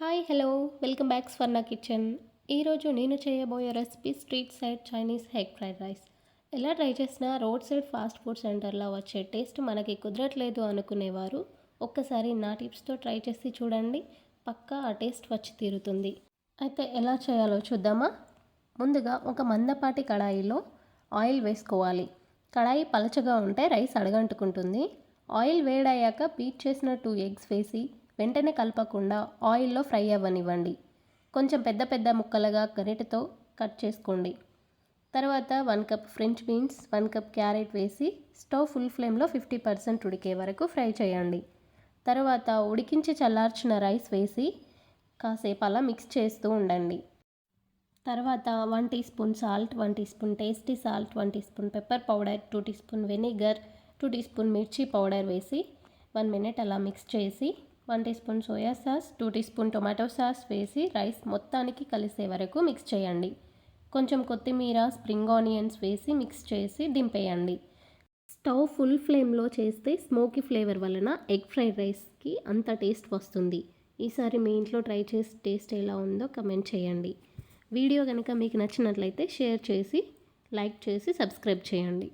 Hi hello welcome back స్వర్ణ kitchen. ఈరోజు నేను చేయబోయే recipe street side Chinese egg fried rice. ఎలా ట్రై చేసినా రోడ్ సైడ్ ఫాస్ట్ ఫుడ్ సెంటర్లో వచ్చే టేస్ట్ మనకి కుదరట్లేదు అనుకునేవారు ఒక్కసారి నా టిప్స్తో ట్రై చేసి చూడండి, పక్కా ఆ టేస్ట్ వచ్చి తీరుతుంది. అయితే ఎలా చేయాలో చూద్దామా. ముందుగా ఒక మందపాటి కడాయిలో ఆయిల్ వేసుకోవాలి. కడాయి పలచగా ఉంటే రైస్ అడగంటుకుంటుంది. ఆయిల్ వేడయ్యాక బీట్ చేసిన 2 ఎగ్స్ వేసి వెంటనే కలపకుండా ఆయిల్లో ఫ్రై అవ్వనివ్వండి. కొంచెం పెద్ద పెద్ద ముక్కలుగా గరిటెతో కట్ చేసుకోండి. తర్వాత 1 cup French beans, 1 cup carrot వేసి స్టవ్ ఫుల్ ఫ్లేమ్లో 50% ఉడికే వరకు ఫ్రై చేయండి. తర్వాత ఉడికించి చల్లార్చిన రైస్ వేసి కాసేపు అలా మిక్స్ చేస్తూ ఉండండి. తర్వాత 1 teaspoon salt, 1 teaspoon tasty salt, 1 teaspoon pepper powder, 2 teaspoon vinegar, 2 teaspoon మిర్చి పౌడర్ వేసి 1 మినిట్ అలా మిక్స్ చేసి 1 teaspoon soya sauce, 2 teaspoon tomato sauce వేసి రైస్ మొత్తానికి కలిసే వరకు మిక్స్ చేయండి. కొంచెం కొత్తిమీర, స్ప్రింగ్ ఆనియన్స్ వేసి మిక్స్ చేసి దింపేయండి. స్టవ్ ఫుల్ ఫ్లేమ్లో చేస్తే స్మోకీ ఫ్లేవర్ వలన ఎగ్ ఫ్రైడ్ రైస్కి అంత టేస్ట్ వస్తుంది. ఈసారి మీ ఇంట్లో ట్రై చేసి టేస్ట్ ఎలా ఉందో కమెంట్ చేయండి. వీడియో కనుక మీకు నచ్చినట్లయితే షేర్ చేసి, లైక్ చేసి, సబ్స్క్రైబ్ చేయండి.